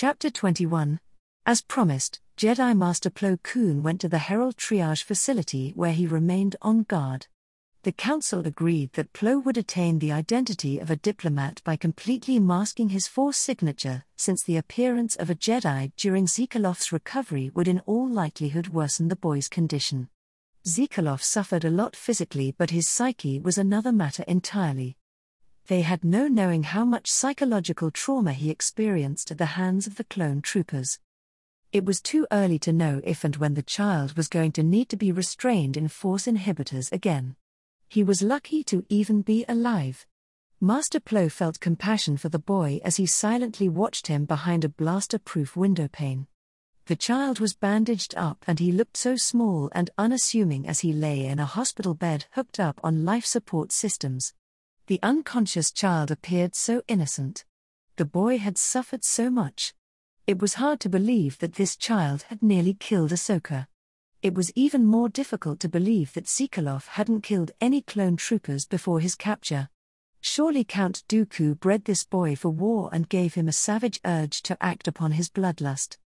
Chapter 21. As promised, Jedi Master Plo Koon went to the Herald Triage facility where he remained on guard. The Council agreed that Plo would attain the identity of a diplomat by completely masking his Force signature, since the appearance of a Jedi during Zikalov's recovery would in all likelihood worsen the boy's condition. Zikalov suffered a lot physically, but his psyche was another matter entirely. They had no knowing how much psychological trauma he experienced at the hands of the clone troopers. It was too early to know if and when the child was going to need to be restrained in Force inhibitors again. He was lucky to even be alive. Master Plo felt compassion for the boy as he silently watched him behind a blaster-proof windowpane. The child was bandaged up and he looked so small and unassuming as he lay in a hospital bed hooked up on life support systems. The unconscious child appeared so innocent. The boy had suffered so much. It was hard to believe that this child had nearly killed Ahsoka. It was even more difficult to believe that Zikalov hadn't killed any clone troopers before his capture. Surely Count Dooku bred this boy for war and gave him a savage urge to act upon his bloodlust.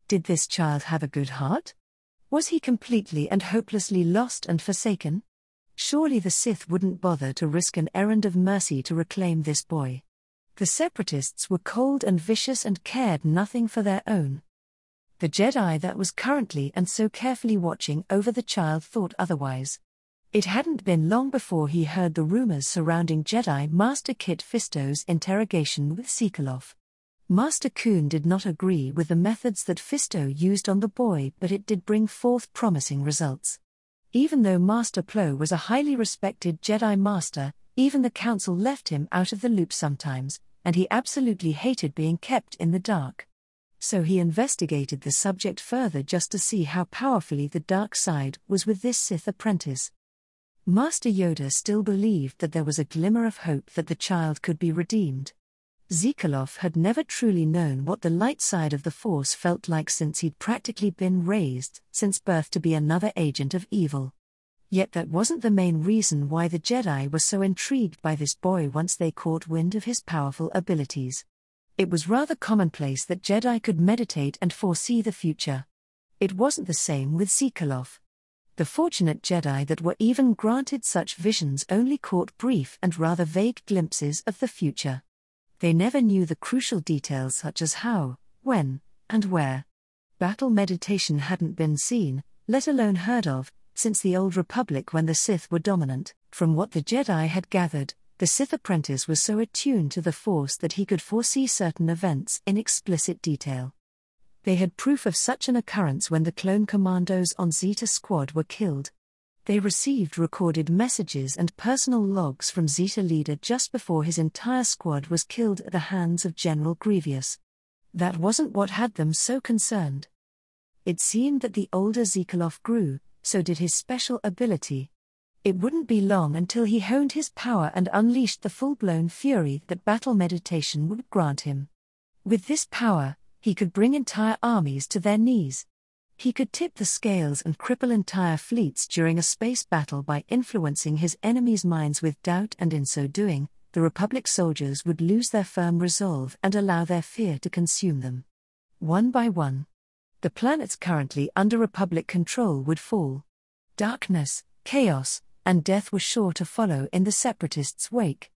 Did this child have a good heart? Was he completely and hopelessly lost and forsaken? Surely the Sith wouldn't bother to risk an errand of mercy to reclaim this boy. The Separatists were cold and vicious and cared nothing for their own. The Jedi that was currently and so carefully watching over the child thought otherwise. It hadn't been long before he heard the rumors surrounding Jedi Master Kit Fisto's interrogation with Zikalov. Master Koon did not agree with the methods that Fisto used on the boy, but it did bring forth promising results. Even though Master Plo was a highly respected Jedi Master, even the Council left him out of the loop sometimes, and he absolutely hated being kept in the dark. So he investigated the subject further just to see how powerfully the dark side was with this Sith apprentice. Master Yoda still believed that there was a glimmer of hope that the child could be redeemed. Zikalov had never truly known what the light side of the Force felt like since he'd practically been raised since birth to be another agent of evil. Yet that wasn't the main reason why the Jedi were so intrigued by this boy once they caught wind of his powerful abilities. It was rather commonplace that Jedi could meditate and foresee the future. It wasn't the same with Zikalov. The fortunate Jedi that were even granted such visions only caught brief and rather vague glimpses of the future. They never knew the crucial details such as how, when, and where. Battle meditation hadn't been seen, let alone heard of, since the Old Republic when the Sith were dominant. From what the Jedi had gathered, the Sith apprentice was so attuned to the Force that he could foresee certain events in explicit detail. They had proof of such an occurrence when the clone commandos on Zeta Squad were killed. They received recorded messages and personal logs from Zeta leader just before his entire squad was killed at the hands of General Grievous. That wasn't what had them so concerned. It seemed that the older Zikalov grew, so did his special ability. It wouldn't be long until he honed his power and unleashed the full-blown fury that battle meditation would grant him. With this power, he could bring entire armies to their knees. He could tip the scales and cripple entire fleets during a space battle by influencing his enemies' minds with doubt, and in so doing, the Republic soldiers would lose their firm resolve and allow their fear to consume them. One by one, the planets currently under Republic control would fall. Darkness, chaos, and death were sure to follow in the Separatists' wake.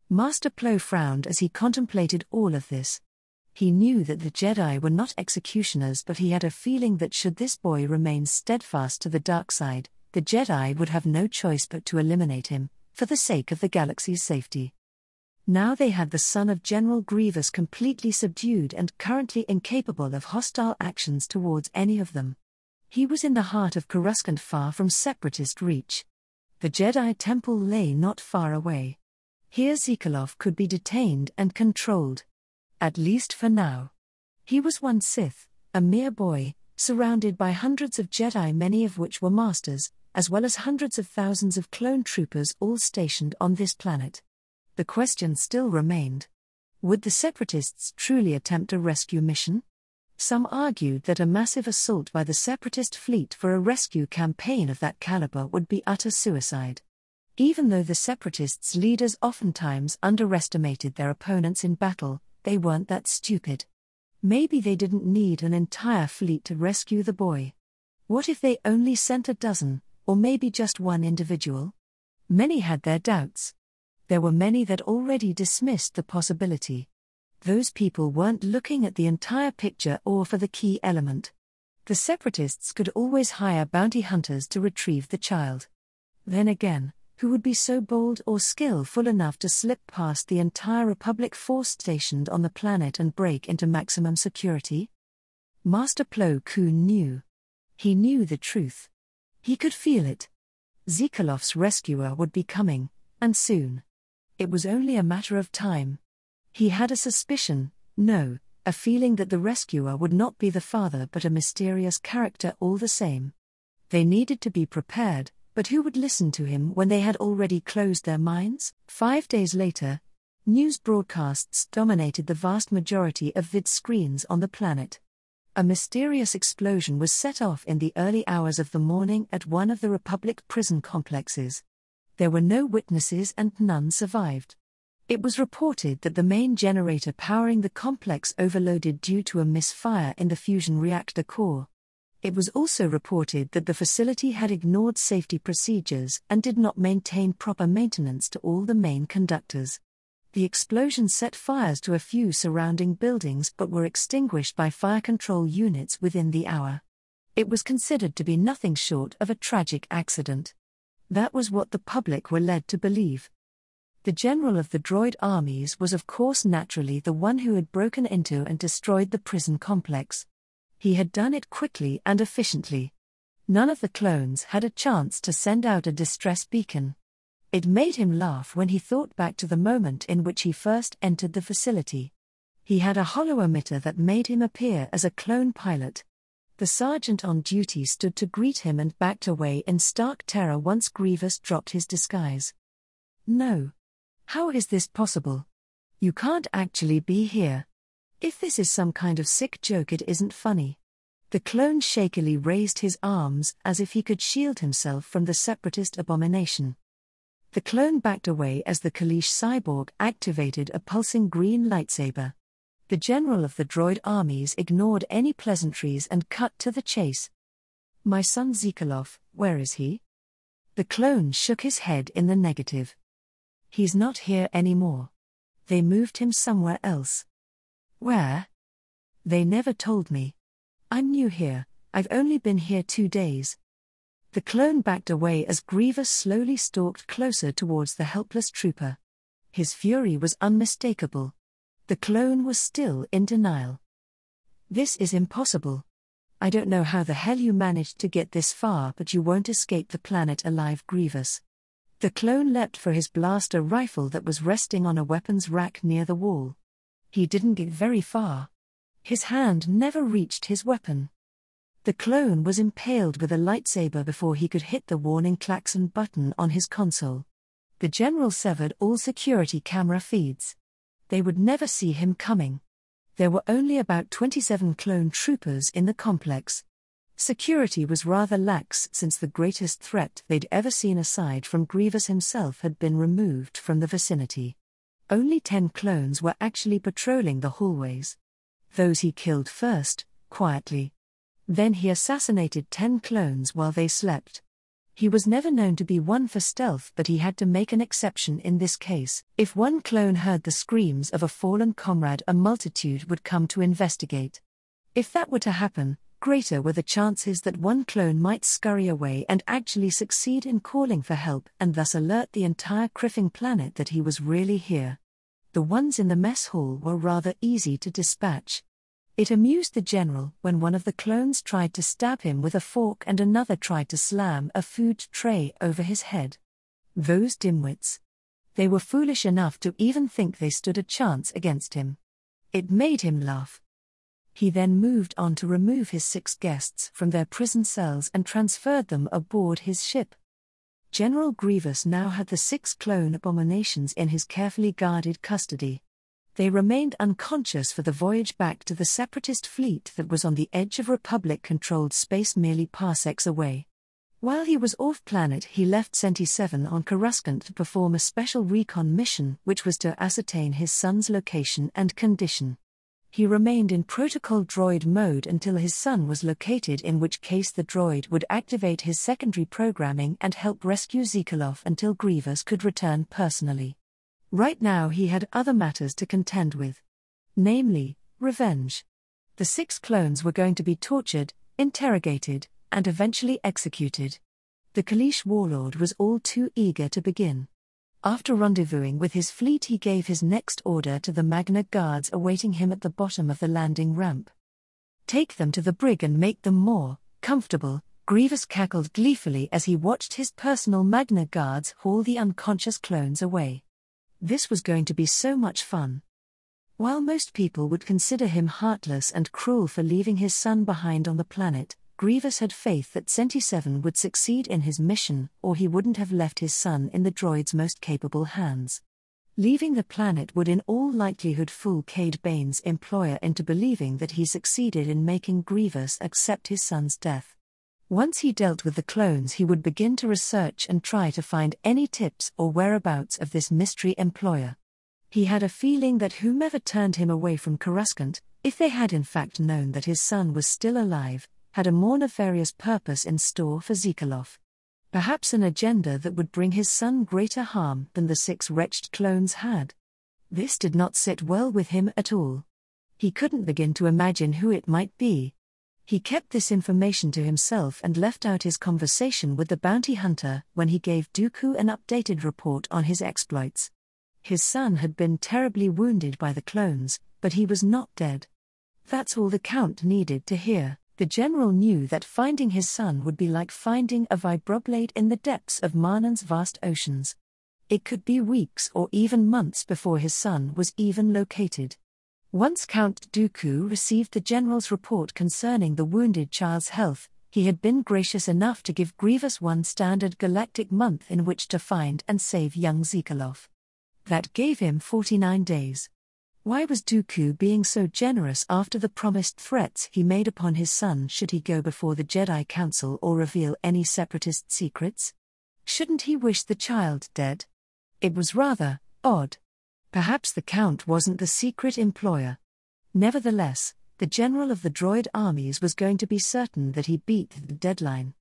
Master Plo frowned as he contemplated all of this. He knew that the Jedi were not executioners, but he had a feeling that should this boy remain steadfast to the dark side, the Jedi would have no choice but to eliminate him, for the sake of the galaxy's safety. Now they had the son of General Grievous completely subdued and currently incapable of hostile actions towards any of them. He was in the heart of Coruscant, far from Separatist reach. The Jedi Temple lay not far away. Here Zikalov could be detained and controlled. At least for now. He was one Sith, a mere boy, surrounded by hundreds of Jedi, many of which were masters, as well as hundreds of thousands of clone troopers all stationed on this planet. The question still remained. Would the Separatists truly attempt a rescue mission? Some argued that a massive assault by the Separatist fleet for a rescue campaign of that caliber would be utter suicide. Even though the Separatists' leaders oftentimes underestimated their opponents in battle, they weren't that stupid. Maybe they didn't need an entire fleet to rescue the boy. What if they only sent a dozen, or maybe just one individual? Many had their doubts. There were many that already dismissed the possibility. Those people weren't looking at the entire picture or for the key element. The separatists could always hire bounty hunters to retrieve the child. Then again, who would be so bold or skillful enough to slip past the entire Republic force stationed on the planet and break into maximum security? Master Plo Koon knew. He knew the truth. He could feel it. Zikalov's rescuer would be coming, and soon. It was only a matter of time. He had a suspicion, no, a feeling that the rescuer would not be the father but a mysterious character all the same. They needed to be prepared, but who would listen to him when they had already closed their minds? 5 days later, news broadcasts dominated the vast majority of vid screens on the planet. A mysterious explosion was set off in the early hours of the morning at one of the Republic prison complexes. There were no witnesses and none survived. It was reported that the main generator powering the complex overloaded due to a misfire in the fusion reactor core. It was also reported that the facility had ignored safety procedures and did not maintain proper maintenance to all the main conductors. The explosion set fires to a few surrounding buildings but were extinguished by fire control units within the hour. It was considered to be nothing short of a tragic accident. That was what the public were led to believe. The general of the droid armies was of course naturally the one who had broken into and destroyed the prison complex. He had done it quickly and efficiently. None of the clones had a chance to send out a distress beacon. It made him laugh when he thought back to the moment in which he first entered the facility. He had a hollow emitter that made him appear as a clone pilot. The sergeant on duty stood to greet him and backed away in stark terror once Grievous dropped his disguise. "No. How is this possible? You can't actually be here. If this is some kind of sick joke, it isn't funny." The clone shakily raised his arms as if he could shield himself from the separatist abomination. The clone backed away as the Kalish cyborg activated a pulsing green lightsaber. The general of the droid armies ignored any pleasantries and cut to the chase. "My son Zikalov, where is he?" The clone shook his head in the negative. "He's not here anymore. They moved him somewhere else." "Where?" "They never told me. I'm new here, I've only been here 2 days." The clone backed away as Grievous slowly stalked closer towards the helpless trooper. His fury was unmistakable. The clone was still in denial. "This is impossible. I don't know how the hell you managed to get this far, but you won't escape the planet alive, Grievous." The clone leapt for his blaster rifle that was resting on a weapons rack near the wall. He didn't get very far. His hand never reached his weapon. The clone was impaled with a lightsaber before he could hit the warning klaxon button on his console. The general severed all security camera feeds. They would never see him coming. There were only about 27 clone troopers in the complex. Security was rather lax since the greatest threat they'd ever seen aside from Grievous himself had been removed from the vicinity. Only 10 clones were actually patrolling the hallways. Those he killed first, quietly. Then he assassinated 10 clones while they slept. He was never known to be one for stealth, but he had to make an exception in this case. If one clone heard the screams of a fallen comrade, a multitude would come to investigate. If that were to happen, greater were the chances that one clone might scurry away and actually succeed in calling for help and thus alert the entire Criffing planet that he was really here. The ones in the mess hall were rather easy to dispatch. It amused the general when one of the clones tried to stab him with a fork and another tried to slam a food tray over his head. Those dimwits. They were foolish enough to even think they stood a chance against him. It made him laugh. He then moved on to remove his 6 guests from their prison cells and transferred them aboard his ship. General Grievous now had the 6 clone abominations in his carefully guarded custody. They remained unconscious for the voyage back to the separatist fleet that was on the edge of Republic-controlled space merely parsecs away. While he was off-planet, he left Centi 7 on Coruscant to perform a special recon mission which was to ascertain his son's location and condition. He remained in protocol droid mode until his son was located, in which case the droid would activate his secondary programming and help rescue Zekalov until Grievous could return personally. Right now he had other matters to contend with. Namely, revenge. The 6 clones were going to be tortured, interrogated, and eventually executed. The Kaleesh warlord was all too eager to begin. After rendezvousing with his fleet, he gave his next order to the Magna Guards awaiting him at the bottom of the landing ramp. "Take them to the brig and make them more comfortable," Grievous cackled gleefully as he watched his personal Magna Guards haul the unconscious clones away. This was going to be so much fun. While most people would consider him heartless and cruel for leaving his son behind on the planet, Grievous had faith that Centi 7 would succeed in his mission, or he wouldn't have left his son in the droid's most capable hands. Leaving the planet would in all likelihood fool Cade Bane's employer into believing that he succeeded in making Grievous accept his son's death. Once he dealt with the clones, he would begin to research and try to find any tips or whereabouts of this mystery employer. He had a feeling that whomever turned him away from Coruscant, if they had in fact known that his son was still alive, had a more nefarious purpose in store for Zekalov. Perhaps an agenda that would bring his son greater harm than the 6 wretched clones had. This did not sit well with him at all. He couldn't begin to imagine who it might be. He kept this information to himself and left out his conversation with the bounty hunter when he gave Dooku an updated report on his exploits. His son had been terribly wounded by the clones, but he was not dead. That's all the Count needed to hear. The general knew that finding his son would be like finding a vibroblade in the depths of Marnan's vast oceans. It could be weeks or even months before his son was even located. Once Count Dooku received the general's report concerning the wounded child's health, he had been gracious enough to give Grievous 1 standard galactic month in which to find and save young Zekalov. That gave him 49 days. Why was Dooku being so generous after the promised threats he made upon his son should he go before the Jedi Council or reveal any separatist secrets? Shouldn't he wish the child dead? It was rather odd. Perhaps the Count wasn't the secret employer. Nevertheless, the general of the droid armies was going to be certain that he beat the deadline,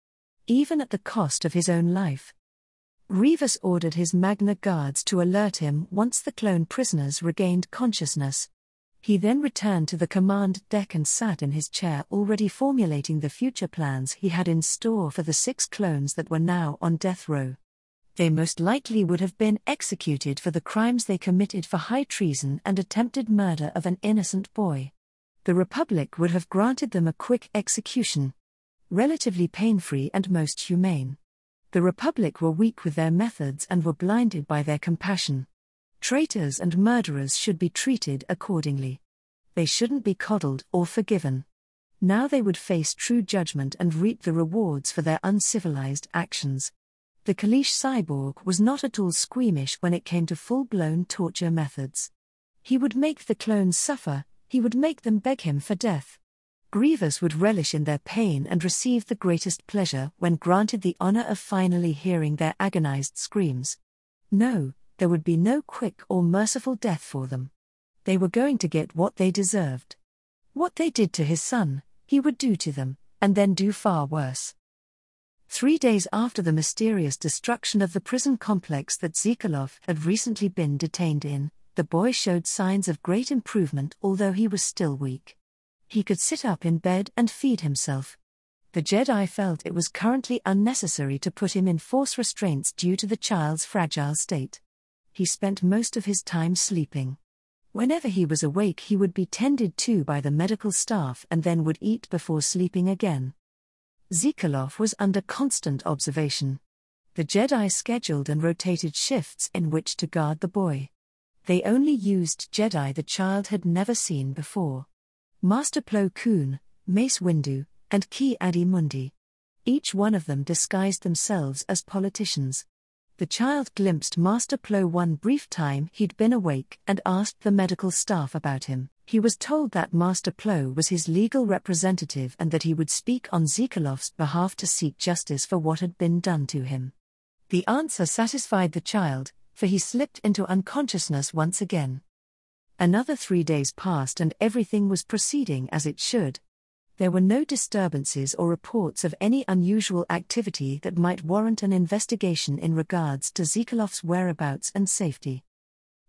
even at the cost of his own life. Grievous ordered his Magna Guards to alert him once the clone prisoners regained consciousness. He then returned to the command deck and sat in his chair, already formulating the future plans he had in store for the 6 clones that were now on death row. They most likely would have been executed for the crimes they committed for high treason and attempted murder of an innocent boy. The Republic would have granted them a quick execution, relatively pain-free and most humane. The Republic were weak with their methods and were blinded by their compassion. Traitors and murderers should be treated accordingly. They shouldn't be coddled or forgiven. Now they would face true judgment and reap the rewards for their uncivilized actions. The Kaleesh cyborg was not at all squeamish when it came to full-blown torture methods. He would make the clones suffer, he would make them beg him for death. Grievous would relish in their pain and receive the greatest pleasure when granted the honor of finally hearing their agonized screams. No, there would be no quick or merciful death for them. They were going to get what they deserved. What they did to his son, he would do to them, and then do far worse. 3 days after the mysterious destruction of the prison complex that Zekalov had recently been detained in, the boy showed signs of great improvement, although he was still weak. He could sit up in bed and feed himself. The Jedi felt it was currently unnecessary to put him in force restraints due to the child's fragile state. He spent most of his time sleeping. Whenever he was awake, he would be tended to by the medical staff and then would eat before sleeping again. Zekalov was under constant observation. The Jedi scheduled and rotated shifts in which to guard the boy. They only used Jedi the child had never seen before. Master Plo Koon, Mace Windu, and Ki Adi Mundi. Each one of them disguised themselves as politicians. The child glimpsed Master Plo one brief time he'd been awake and asked the medical staff about him. He was told that Master Plo was his legal representative and that he would speak on Zekalov's behalf to seek justice for what had been done to him. The answer satisfied the child, for he slipped into unconsciousness once again. Another 3 days passed and everything was proceeding as it should. There were no disturbances or reports of any unusual activity that might warrant an investigation in regards to Zikalov's whereabouts and safety.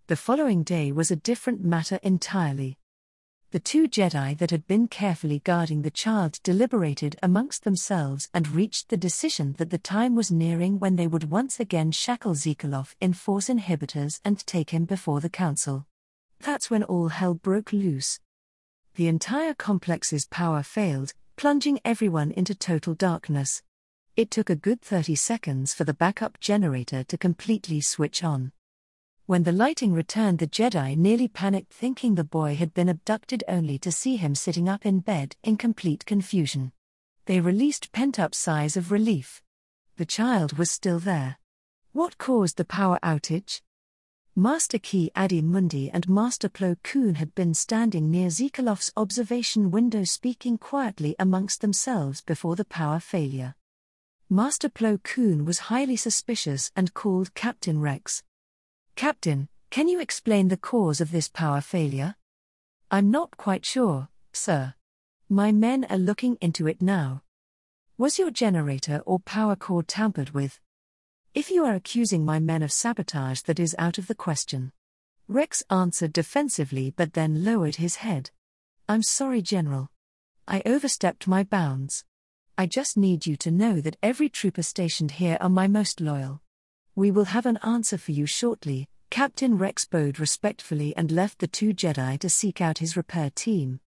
The following day was a different matter entirely. The 2 Jedi that had been carefully guarding the child deliberated amongst themselves and reached the decision that the time was nearing when they would once again shackle Zikalov in force inhibitors and take him before the council. That's when all hell broke loose. The entire complex's power failed, plunging everyone into total darkness. It took a good 30 seconds for the backup generator to completely switch on. When the lighting returned, the Jedi nearly panicked, thinking the boy had been abducted, only to see him sitting up in bed in complete confusion. They released pent-up sighs of relief. The child was still there. What caused the power outage? Master Ki-Adi-Mundi and Master Plo Koon had been standing near Zikalov's observation window speaking quietly amongst themselves before the power failure. Master Plo Koon was highly suspicious and called Captain Rex. "Captain, can you explain the cause of this power failure?" "I'm not quite sure, sir. My men are looking into it now." "Was your generator or power cord tampered with?" "If you are accusing my men of sabotage, that is out of the question." Rex answered defensively but then lowered his head. "I'm sorry, General. I overstepped my bounds. I just need you to know that every trooper stationed here are my most loyal. We will have an answer for you shortly." Captain Rex bowed respectfully and left the 2 Jedi to seek out his repair team.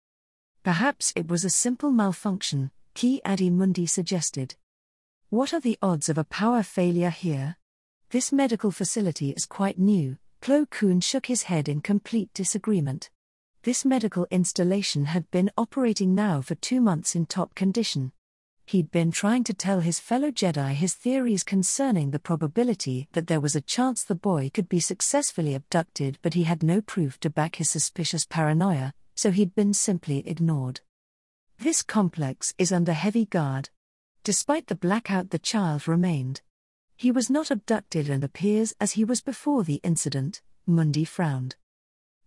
"Perhaps it was a simple malfunction," Ki-Adi-Mundi suggested. "What are the odds of a power failure here? This medical facility is quite new." Plo Koon shook his head in complete disagreement. This medical installation had been operating now for 2 months in top condition. He'd been trying to tell his fellow Jedi his theories concerning the probability that there was a chance the boy could be successfully abducted, but he had no proof to back his suspicious paranoia, so he'd been simply ignored. This complex is under heavy guard. Despite the blackout, the child remained. He was not abducted and appears as he was before the incident. Mundi frowned.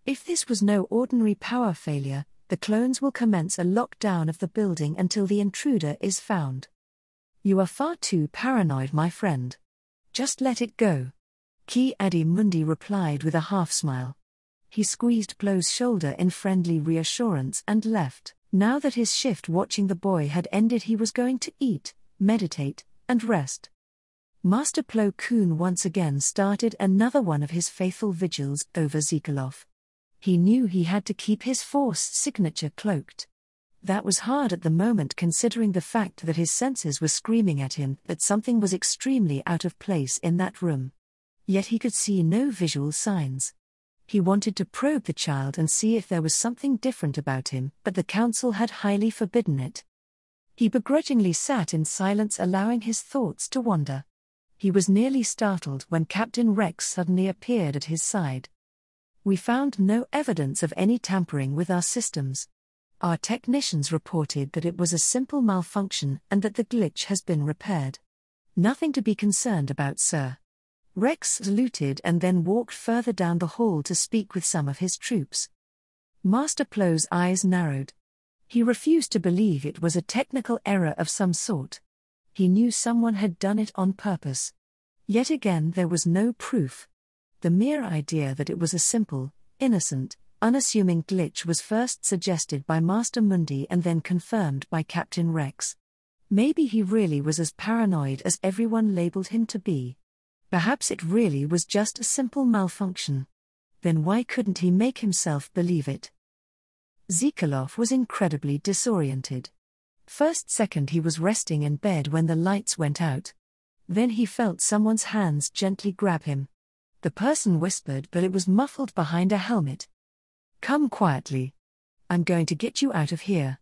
"If this was no ordinary power failure, the clones will commence a lockdown of the building until the intruder is found. You are far too paranoid, my friend. Just let it go." Ki-Adi-Mundi replied with a half-smile. He squeezed Plo's shoulder in friendly reassurance and left. Now that his shift watching the boy had ended, he was going to eat, meditate, and rest. Master Plo Koon once again started another one of his faithful vigils over Zikalov. He knew he had to keep his force signature cloaked. That was hard at the moment, considering the fact that his senses were screaming at him that something was extremely out of place in that room. Yet he could see no visual signs. He wanted to probe the child and see if there was something different about him, but the council had highly forbidden it. He begrudgingly sat in silence, allowing his thoughts to wander. He was nearly startled when Captain Rex suddenly appeared at his side. "We found no evidence of any tampering with our systems. Our technicians reported that it was a simple malfunction and that the glitch has been repaired. Nothing to be concerned about, sir." Rex saluted and then walked further down the hall to speak with some of his troops. Master Plo's eyes narrowed. He refused to believe it was a technical error of some sort. He knew someone had done it on purpose. Yet again there was no proof. The mere idea that it was a simple, innocent, unassuming glitch was first suggested by Master Mundi and then confirmed by Captain Rex. Maybe he really was as paranoid as everyone labeled him to be. Perhaps it really was just a simple malfunction. Then why couldn't he make himself believe it? Zikalov was incredibly disoriented. First second he was resting in bed when the lights went out. Then he felt someone's hands gently grab him. The person whispered, but it was muffled behind a helmet. "Come quietly. I'm going to get you out of here.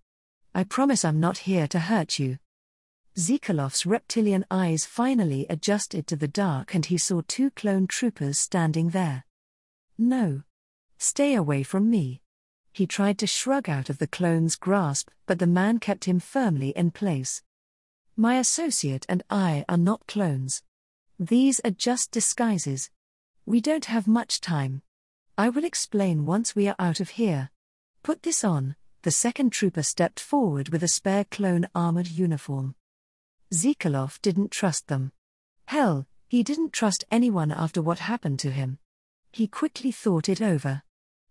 I promise I'm not here to hurt you." Zikalov's reptilian eyes finally adjusted to the dark and he saw 2 clone troopers standing there. "No. Stay away from me." He tried to shrug out of the clone's grasp, but the man kept him firmly in place. "My associate and I are not clones. These are just disguises. We don't have much time. I will explain once we are out of here. Put this on. The second trooper stepped forward with a spare clone armored uniform. Zikolov didn't trust them. Hell, he didn't trust anyone after what happened to him. He quickly thought it over.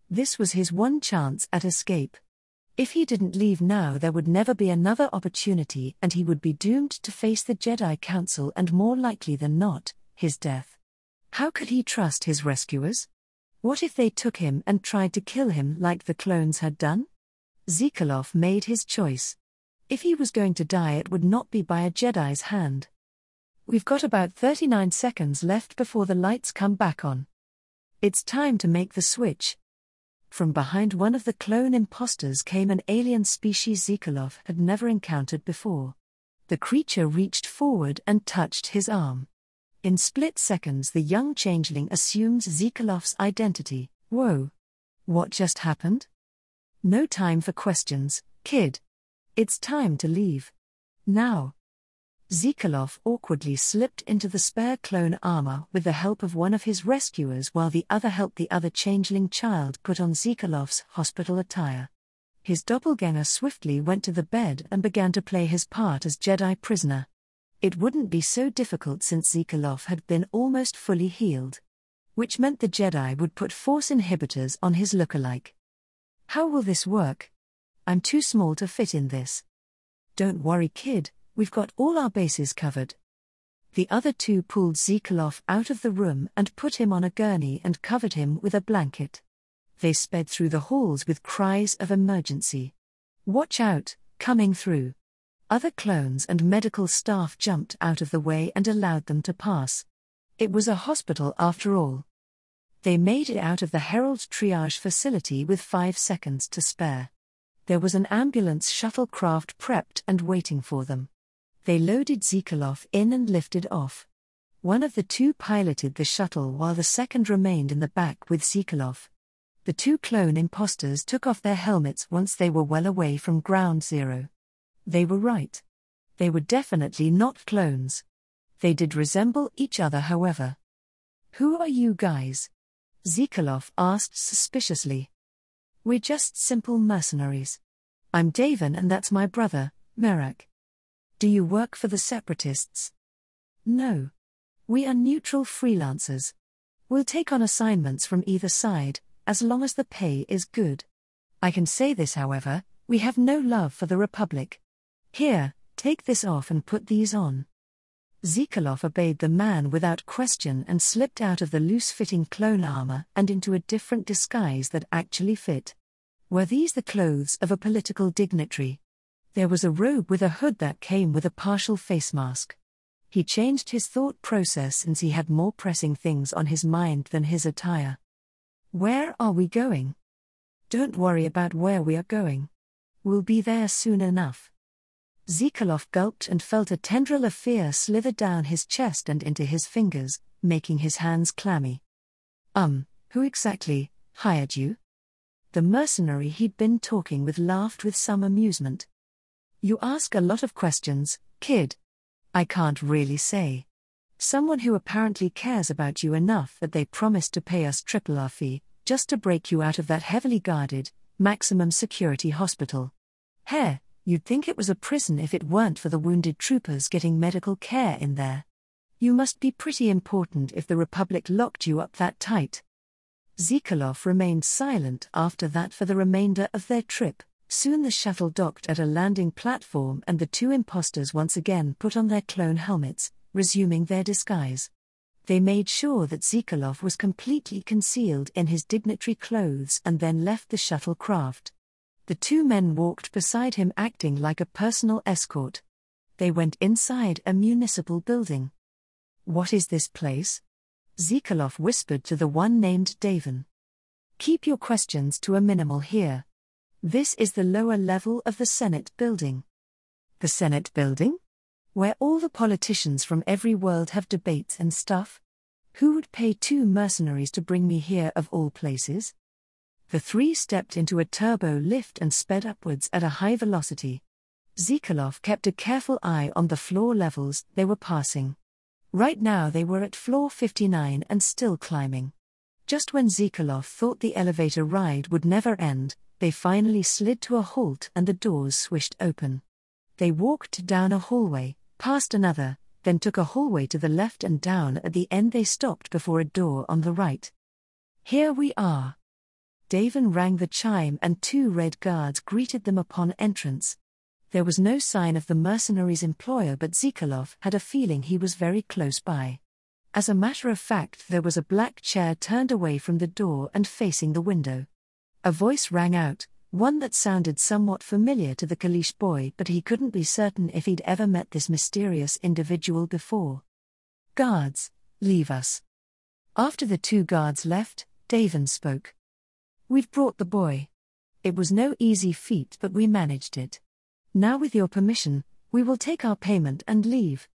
This was his one chance at escape. If he didn't leave now, there would never be another opportunity, and he would be doomed to face the Jedi Council and, more likely than not, his death. How could he trust his rescuers? What if they took him and tried to kill him like the clones had done? Zikolov made his choice. If he was going to die, it would not be by a Jedi's hand. We've got about 39 seconds left before the lights come back on. It's time to make the switch. From behind one of the clone imposters came an alien species Zikolov had never encountered before. The creature reached forward and touched his arm. In split seconds, the young changeling assumes Zikolov's identity. Whoa! What just happened? No time for questions, kid. It's time to leave. Now. Zikolov awkwardly slipped into the spare clone armor with the help of one of his rescuers, while the other helped the other changeling child put on Zikolov's hospital attire. His doppelganger swiftly went to the bed and began to play his part as Jedi prisoner. It wouldn't be so difficult since Zikolov had been almost fully healed. Which meant the Jedi would put force inhibitors on his lookalike. How will this work? I'm too small to fit in this. Don't worry, kid, we've got all our bases covered. The other two pulled Zikolov out of the room and put him on a gurney and covered him with a blanket. They sped through the halls with cries of emergency. Watch out, coming through. Other clones and medical staff jumped out of the way and allowed them to pass. It was a hospital after all. They made it out of the Herald triage facility with 5 seconds to spare. There was an ambulance shuttlecraft prepped and waiting for them. They loaded Zikolov in and lifted off. One of the two piloted the shuttle while the second remained in the back with Zikolov. The two clone imposters took off their helmets once they were well away from ground zero. They were right. They were definitely not clones. They did resemble each other, however. Who are you guys? Zikolov asked suspiciously. We're just simple mercenaries. I'm Davin and that's my brother, Merak. Do you work for the Separatists? No. We are neutral freelancers. We'll take on assignments from either side, as long as the pay is good. I can say this, however, we have no love for the Republic. Here, take this off and put these on. Zikolov obeyed the man without question and slipped out of the loose-fitting clone armor and into a different disguise that actually fit. Were these the clothes of a political dignitary? There was a robe with a hood that came with a partial face mask. He changed his thought process since he had more pressing things on his mind than his attire. Where are we going? Don't worry about where we are going. We'll be there soon enough. Zikolov gulped and felt a tendril of fear slither down his chest and into his fingers, making his hands clammy. Who exactly hired you? The mercenary he'd been talking with laughed with some amusement. You ask a lot of questions, kid. I can't really say. Someone who apparently cares about you enough that they promised to pay us triple our fee, just to break you out of that heavily guarded, maximum security hospital. Heh. You'd think it was a prison if it weren't for the wounded troopers getting medical care in there. You must be pretty important if the Republic locked you up that tight. Zikolov remained silent after that for the remainder of their trip. Soon the shuttle docked at a landing platform and the two imposters once again put on their clone helmets, resuming their disguise. They made sure that Zikolov was completely concealed in his dignitary clothes and then left the shuttlecraft. The two men walked beside him acting like a personal escort. They went inside a municipal building. What is this place? Zikolov whispered to the one named Davin. Keep your questions to a minimal here. This is the lower level of the Senate building. The Senate building? Where all the politicians from every world have debates and stuff? Who would pay 2 mercenaries to bring me here of all places? The three stepped into a turbo lift and sped upwards at a high velocity. Zikolov kept a careful eye on the floor levels they were passing. Right now they were at floor 59 and still climbing. Just when Zikolov thought the elevator ride would never end, they finally slid to a halt and the doors swished open. They walked down a hallway, past another, then took a hallway to the left and down. At the end they stopped before a door on the right. "Here we are." Davin rang the chime and 2 red guards greeted them upon entrance. There was no sign of the mercenaries' employer, but Zikolov had a feeling he was very close by. As a matter of fact, there was a black chair turned away from the door and facing the window. A voice rang out, one that sounded somewhat familiar to the Kalish boy, but he couldn't be certain if he'd ever met this mysterious individual before. "Guards, leave us." After the 2 guards left, Davin spoke. "We've brought the boy. It was no easy feat, but we managed it. Now with your permission, we will take our payment and leave."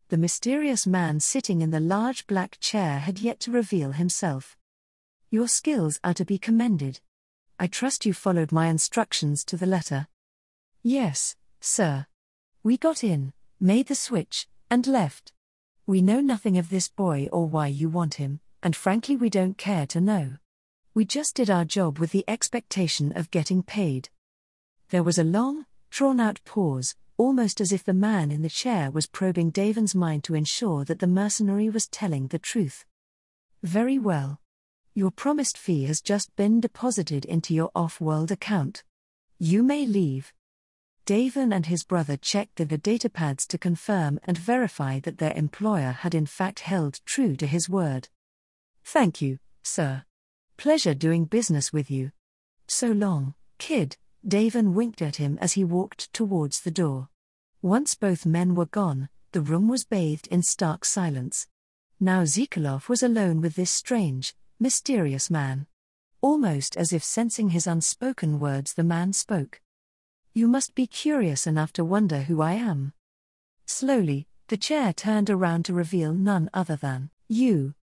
The mysterious man sitting in the large black chair had yet to reveal himself. "Your skills are to be commended. I trust you followed my instructions to the letter." "Yes, sir. We got in, made the switch, and left. We know nothing of this boy or why you want him, and frankly we don't care to know. We just did our job with the expectation of getting paid." There was a long, drawn-out pause, almost as if the man in the chair was probing Davin's mind to ensure that the mercenary was telling the truth. "Very well. Your promised fee has just been deposited into your off-world account. You may leave." Davin and his brother checked the datapads to confirm and verify that their employer had in fact held true to his word. "Thank you, sir. Pleasure doing business with you. So long, kid." Davin winked at him as he walked towards the door. Once both men were gone, the room was bathed in stark silence. Now Zikolov was alone with this strange, mysterious man. Almost as if sensing his unspoken words, the man spoke. "You must be curious enough to wonder who I am." Slowly, the chair turned around to reveal none other than you.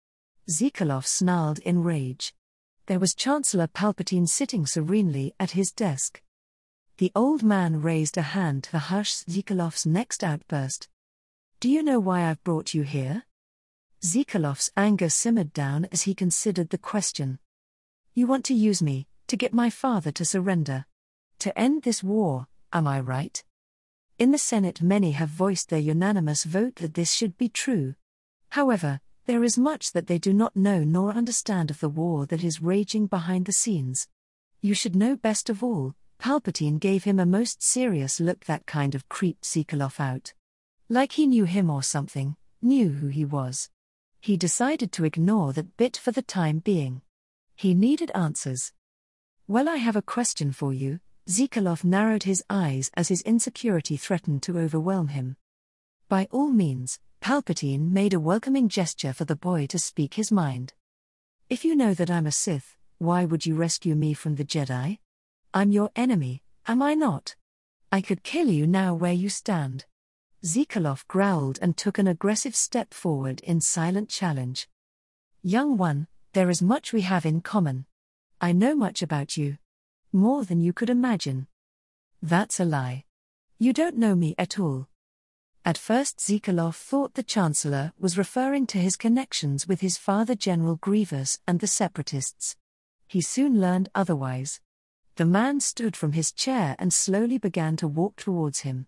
Zikolov snarled in rage. There was Chancellor Palpatine sitting serenely at his desk. The old man raised a hand to hush Zikolov's next outburst. "Do you know why I've brought you here?" Zikolov's anger simmered down as he considered the question. "You want to use me, to get my father to surrender. To end this war, am I right?" In the Senate many have voiced their unanimous vote that this should be true. However, there is much that they do not know nor understand of the war that is raging behind the scenes. You should know best of all. Palpatine gave him a most serious look that kind of creeped Zikolov out. Like he knew him or something, knew who he was. He decided to ignore that bit for the time being. He needed answers. "Well, I have a question for you." Zikolov narrowed his eyes as his insecurity threatened to overwhelm him. By all means, Palpatine made a welcoming gesture for the boy to speak his mind. "If you know that I'm a Sith, why would you rescue me from the Jedi? I'm your enemy, am I not? I could kill you now where you stand." Zikolov growled and took an aggressive step forward in silent challenge. "Young one, there is much we have in common. I know much about you. More than you could imagine." "That's a lie. You don't know me at all." At first Zikolov thought the Chancellor was referring to his connections with his father General Grievous and the Separatists. He soon learned otherwise. The man stood from his chair and slowly began to walk towards him.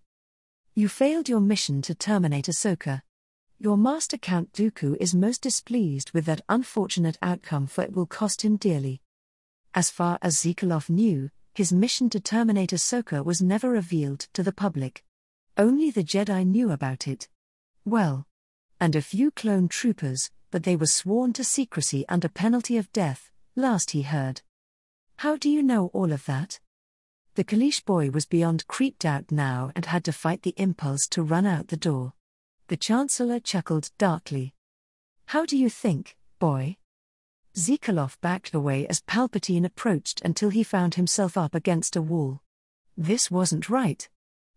"You failed your mission to terminate Ahsoka. Your master Count Dooku is most displeased with that unfortunate outcome, for it will cost him dearly." As far as Zikolov knew, his mission to terminate Ahsoka was never revealed to the public. Only the Jedi knew about it. Well, and a few clone troopers, but they were sworn to secrecy under penalty of death, last he heard. "How do you know all of that?" The Kalish boy was beyond creeped out now and had to fight the impulse to run out the door. The Chancellor chuckled darkly. "How do you think, boy?" Zikolov backed away as Palpatine approached until he found himself up against a wall. This wasn't right.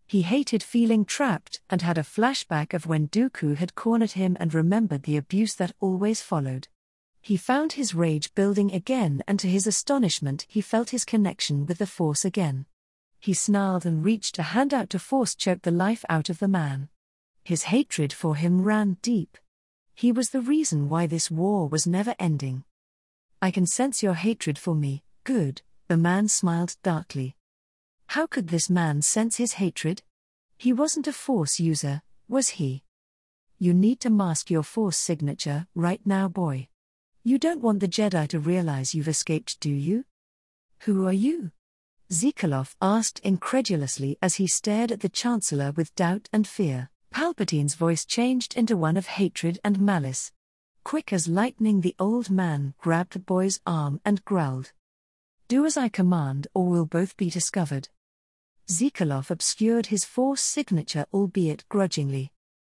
He hated feeling trapped and had a flashback of when Dooku had cornered him and remembered the abuse that always followed. He found his rage building again, and to his astonishment he felt his connection with the Force again. He snarled and reached a hand out to force choke the life out of the man. His hatred for him ran deep. He was the reason why this war was never ending. I can sense your hatred for me. Good, the man smiled darkly. How could this man sense his hatred? He wasn't a Force user, was he? You need to mask your Force signature right now, boy. You don't want the Jedi to realize you've escaped, do you? Who are you? Zikaloff asked incredulously as he stared at the Chancellor with doubt and fear. Palpatine's voice changed into one of hatred and malice. Quick as lightning, the old man grabbed the boy's arm and growled. Do as I command, or we'll both be discovered. Zikaloff obscured his Force signature, albeit grudgingly.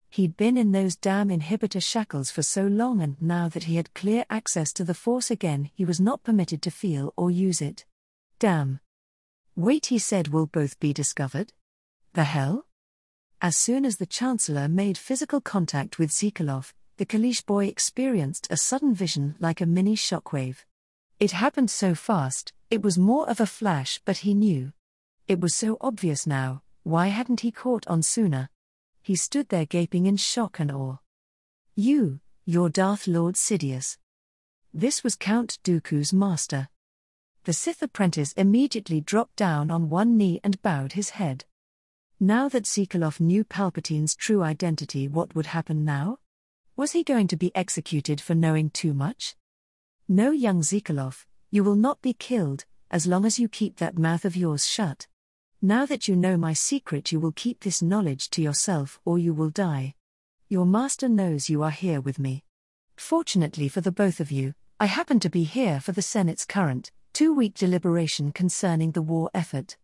He'd been in those damn inhibitor shackles for so long, and now that he had clear access to the Force again, he was not permitted to feel or use it. Damn. Wait, he said, we'll both be discovered? The hell? As soon as the Chancellor made physical contact with Zikaloff, the Kalish boy experienced a sudden vision like a mini shockwave. It happened so fast, it was more of a flash, but he knew. It was so obvious now, why hadn't he caught on sooner? He stood there gaping in shock and awe. You're Darth Lord Sidious. This was Count Dooku's master. The Sith apprentice immediately dropped down on one knee and bowed his head. Now that Zikaloff knew Palpatine's true identity, what would happen now? Was he going to be executed for knowing too much? No, young Zikaloff, you will not be killed, as long as you keep that mouth of yours shut. Now that you know my secret, you will keep this knowledge to yourself, or you will die. Your master knows you are here with me. Fortunately for the both of you, I happen to be here for the Senate's current, 2-week deliberation concerning the war effort.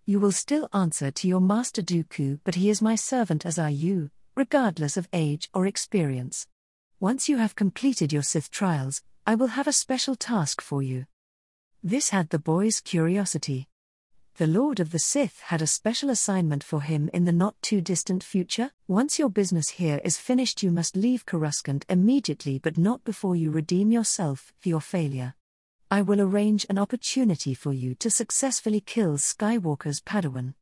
You will still answer to your master Dooku, but he is my servant, as are you, regardless of age or experience. Once you have completed your Sith trials, I will have a special task for you. This had the boy's curiosity. The Lord of the Sith had a special assignment for him in the not-too-distant future. Once your business here is finished, you must leave Coruscant immediately, but not before you redeem yourself for your failure. I will arrange an opportunity for you to successfully kill Skywalker's Padawan.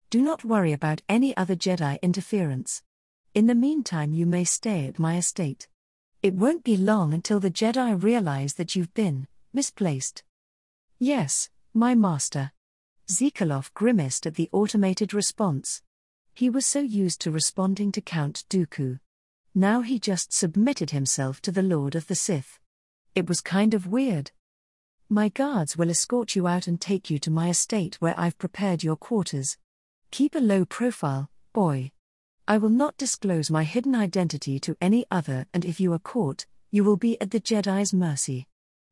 Do not worry about any other Jedi interference. In the meantime, you may stay at my estate. It won't be long until the Jedi realize that you've been misplaced. Yes, my master. Zikaloff grimaced at the automated response. He was so used to responding to Count Dooku. Now he just submitted himself to the Lord of the Sith. It was kind of weird. My guards will escort you out and take you to my estate, where I've prepared your quarters. Keep a low profile, boy. I will not disclose my hidden identity to any other, and if you are caught, you will be at the Jedi's mercy.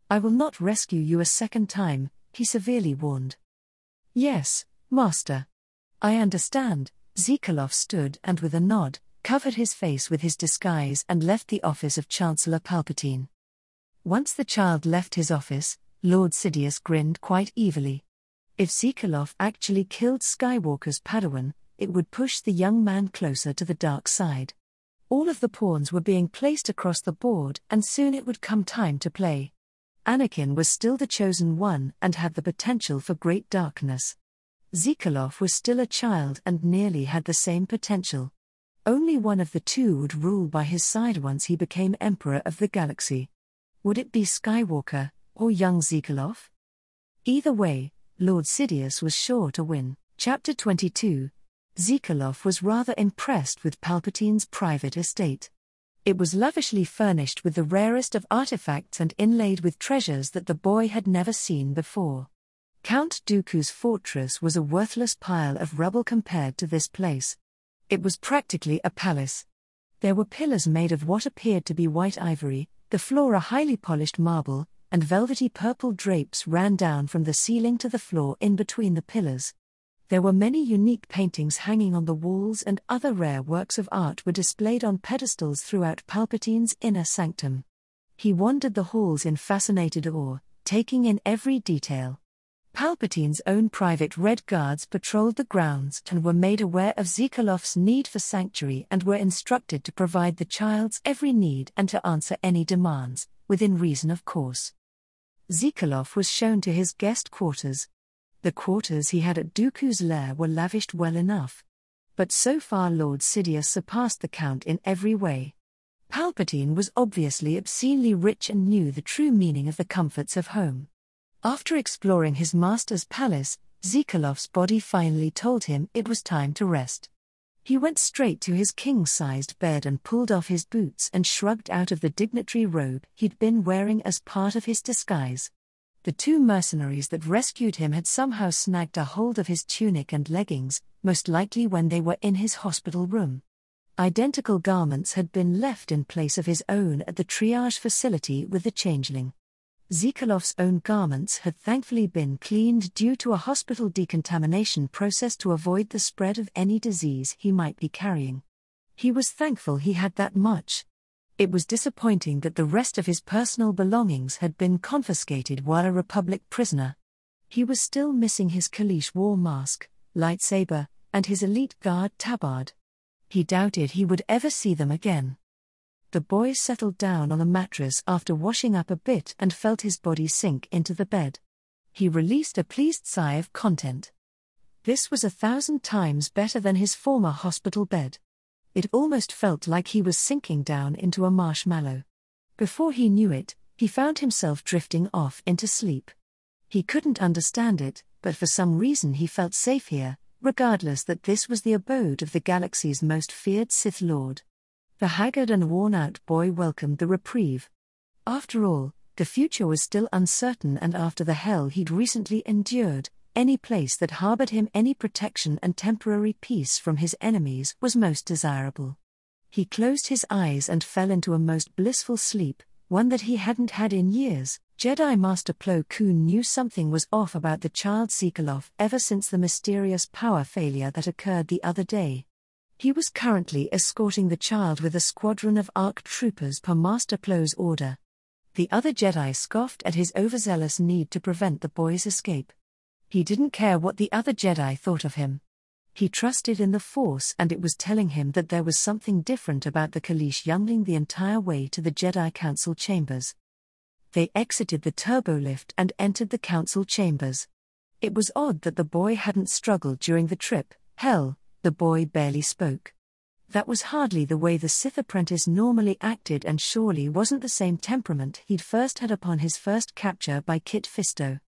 I will not rescue you a second time, he severely warned. Yes, master. I understand. Zikaloff stood and with a nod, covered his face with his disguise and left the office of Chancellor Palpatine. Once the child left his office, Lord Sidious grinned quite evilly. If Zikaloff actually killed Skywalker's Padawan, it would push the young man closer to the dark side. All of the pawns were being placed across the board, and soon it would come time to play. Anakin was still the chosen one and had the potential for great darkness. Zikaloff was still a child and nearly had the same potential. Only one of the two would rule by his side once he became Emperor of the Galaxy. Would it be Skywalker, or young Zikaloff? Either way, Lord Sidious was sure to win. Chapter 22. Zikaloff was rather impressed with Palpatine's private estate. It was lavishly furnished with the rarest of artifacts and inlaid with treasures that the boy had never seen before. Count Dooku's fortress was a worthless pile of rubble compared to this place. It was practically a palace. There were pillars made of what appeared to be white ivory, the floor a highly polished marble, and velvety purple drapes ran down from the ceiling to the floor in between the pillars. There were many unique paintings hanging on the walls, and other rare works of art were displayed on pedestals throughout Palpatine's inner sanctum. He wandered the halls in fascinated awe, taking in every detail. Palpatine's own private Red Guards patrolled the grounds and were made aware of Zikaloff's need for sanctuary and were instructed to provide the child's every need and to answer any demands, within reason of course. Zikaloff was shown to his guest quarters. The quarters he had at Dooku's lair were lavished well enough. But so far Lord Sidious surpassed the Count in every way. Palpatine was obviously obscenely rich and knew the true meaning of the comforts of home. After exploring his master's palace, Zikalov's body finally told him it was time to rest. He went straight to his king-sized bed and pulled off his boots and shrugged out of the dignitary robe he'd been wearing as part of his disguise. The two mercenaries that rescued him had somehow snagged a hold of his tunic and leggings, most likely when they were in his hospital room. Identical garments had been left in place of his own at the triage facility with the changeling. Zikalov's own garments had thankfully been cleaned due to a hospital decontamination process to avoid the spread of any disease he might be carrying. He was thankful he had that much. It was disappointing that the rest of his personal belongings had been confiscated while a Republic prisoner. He was still missing his Kaleesh war mask, lightsaber, and his elite guard tabard. He doubted he would ever see them again. The boy settled down on a mattress after washing up a bit and felt his body sink into the bed. He released a pleased sigh of content. This was 1,000 times better than his former hospital bed. It almost felt like he was sinking down into a marshmallow. Before he knew it, he found himself drifting off into sleep. He couldn't understand it, but for some reason he felt safe here, regardless that this was the abode of the galaxy's most feared Sith Lord. The haggard and worn-out boy welcomed the reprieve. After all, the future was still uncertain, and after the hell he'd recently endured, any place that harbored him any protection and temporary peace from his enemies was most desirable. He closed his eyes and fell into a most blissful sleep, one that he hadn't had in years. Jedi Master Plo Koon knew something was off about the child Zikalov ever since the mysterious power failure that occurred the other day. He was currently escorting the child with a squadron of ARC troopers per Master Plo's order. The other Jedi scoffed at his overzealous need to prevent the boy's escape. He didn't care what the other Jedi thought of him. He trusted in the Force, and it was telling him that there was something different about the Kaleesh youngling the entire way to the Jedi Council chambers. They exited the turbolift and entered the council chambers. It was odd that the boy hadn't struggled during the trip. Hell, the boy barely spoke. That was hardly the way the Sith apprentice normally acted, and surely wasn't the same temperament he'd first had upon his first capture by Kit Fisto.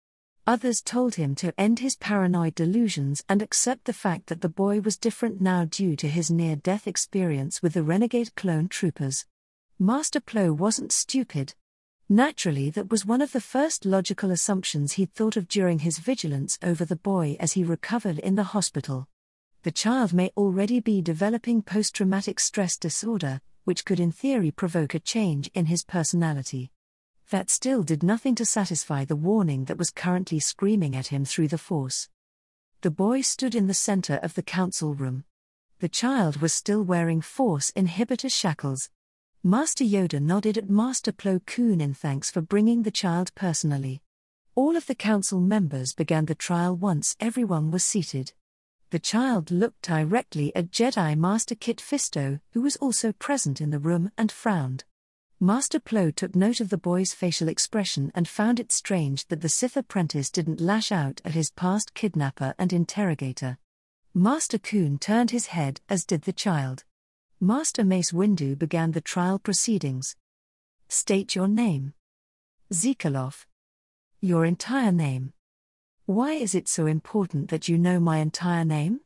Others told him to end his paranoid delusions and accept the fact that the boy was different now due to his near-death experience with the renegade clone troopers. Master Plo wasn't stupid. Naturally, that was one of the first logical assumptions he'd thought of during his vigilance over the boy as he recovered in the hospital. The child may already be developing post-traumatic stress disorder, which could in theory provoke a change in his personality. That still did nothing to satisfy the warning that was currently screaming at him through the Force. The boy stood in the center of the council room. The child was still wearing Force inhibitor shackles. Master Yoda nodded at Master Plo Koon in thanks for bringing the child personally. All of the council members began the trial once everyone was seated. The child looked directly at Jedi Master Kit Fisto, who was also present in the room, and frowned. Master Plo took note of the boy's facial expression and found it strange that the Sith apprentice didn't lash out at his past kidnapper and interrogator. Master Koon turned his head, as did the child. Master Mace Windu began the trial proceedings. State your name. Zikalov. Your entire name. Why is it so important that you know my entire name?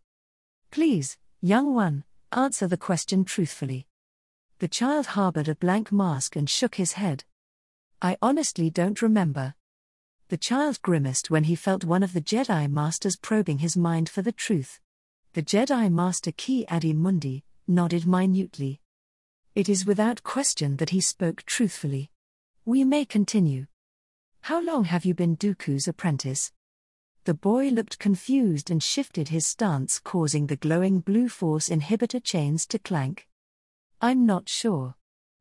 Please, young one, answer the question truthfully. The child harbored a blank mask and shook his head. I honestly don't remember. The child grimaced when he felt one of the Jedi Masters probing his mind for the truth. The Jedi Master Ki Adi Mundi nodded minutely. It is without question that he spoke truthfully. We may continue. How long have you been Dooku's apprentice? The boy looked confused and shifted his stance, causing the glowing blue Force inhibitor chains to clank. I'm not sure.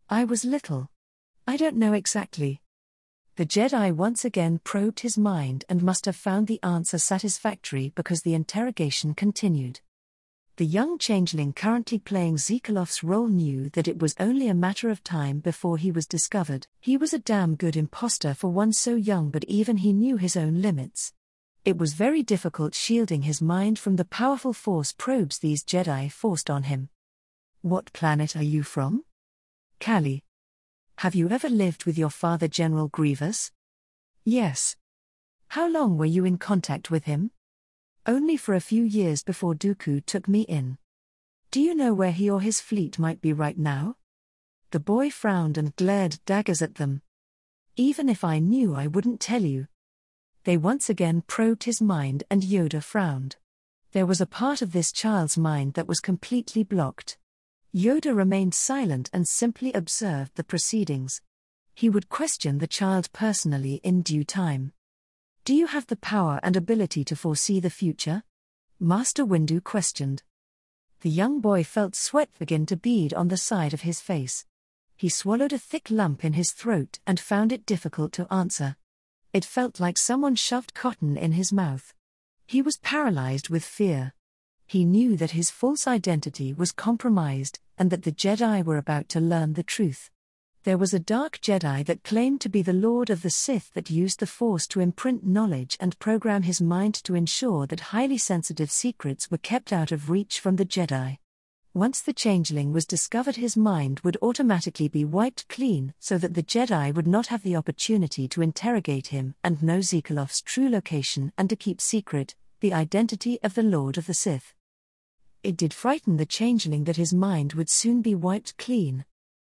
I was little. I don't know exactly. The Jedi once again probed his mind and must have found the answer satisfactory because the interrogation continued. The young changeling currently playing Zikalov's role knew that it was only a matter of time before he was discovered. He was a damn good imposter for one so young, but even he knew his own limits. It was very difficult shielding his mind from the powerful Force probes these Jedi forced on him. What planet are you from? Callie. Have you ever lived with your father, General Grievous? Yes. How long were you in contact with him? Only for a few years before Dooku took me in. Do you know where he or his fleet might be right now? The boy frowned and glared daggers at them. Even if I knew, I wouldn't tell you. They once again probed his mind, and Yoda frowned. There was a part of this child's mind that was completely blocked. Yoda remained silent and simply observed the proceedings. He would question the child personally in due time. Do you have the power and ability to foresee the future? Master Windu questioned. The young boy felt sweat begin to bead on the side of his face. He swallowed a thick lump in his throat and found it difficult to answer. It felt like someone shoved cotton in his mouth. He was paralyzed with fear. He knew that his false identity was compromised, and that the Jedi were about to learn the truth. There was a dark Jedi that claimed to be the Lord of the Sith that used the Force to imprint knowledge and program his mind to ensure that highly sensitive secrets were kept out of reach from the Jedi. Once the changeling was discovered, his mind would automatically be wiped clean so that the Jedi would not have the opportunity to interrogate him and know Zekalov's true location and to keep secret the identity of the Lord of the Sith. It did frighten the changeling that his mind would soon be wiped clean.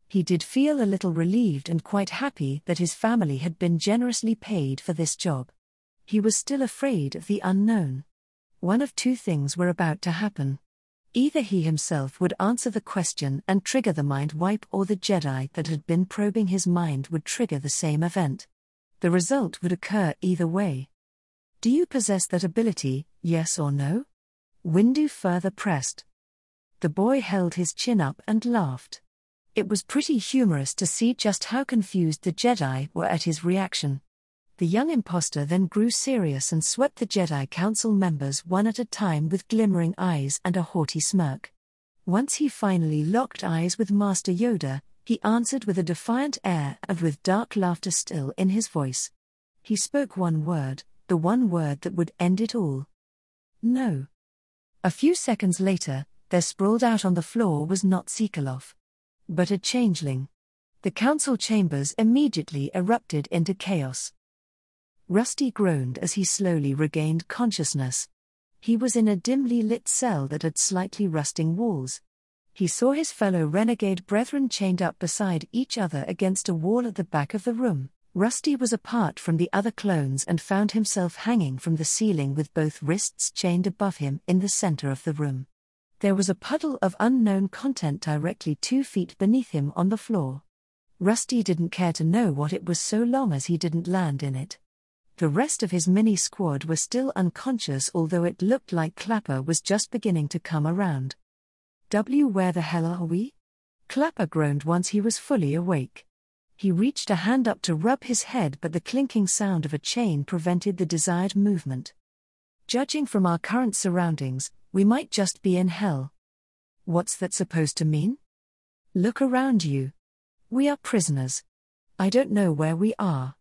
He did feel a little relieved and quite happy that his family had been generously paid for this job. He was still afraid of the unknown. One of two things were about to happen. Either he himself would answer the question and trigger the mind wipe, or the Jedi that had been probing his mind would trigger the same event. The result would occur either way. Do you possess that ability, yes or no? Windu further pressed. The boy held his chin up and laughed. It was pretty humorous to see just how confused the Jedi were at his reaction. The young impostor then grew serious and swept the Jedi Council members one at a time with glimmering eyes and a haughty smirk. Once he finally locked eyes with Master Yoda, he answered with a defiant air and with dark laughter still in his voice. He spoke one word, the one word that would end it all. No. A few seconds later, there sprawled out on the floor was not Zekalov, but a changeling. The council chambers immediately erupted into chaos. Rusty groaned as he slowly regained consciousness. He was in a dimly lit cell that had slightly rusting walls. He saw his fellow renegade brethren chained up beside each other against a wall at the back of the room. Rusty was apart from the other clones and found himself hanging from the ceiling with both wrists chained above him in the center of the room. There was a puddle of unknown content directly 2 feet beneath him on the floor. Rusty didn't care to know what it was so long as he didn't land in it. The rest of his mini-squad were still unconscious, although it looked like Clapper was just beginning to come around. Where the hell are we? Clapper groaned once he was fully awake. He reached a hand up to rub his head, but the clinking sound of a chain prevented the desired movement. Judging from our current surroundings, we might just be in hell. What's that supposed to mean? Look around you. We are prisoners. I don't know where we are,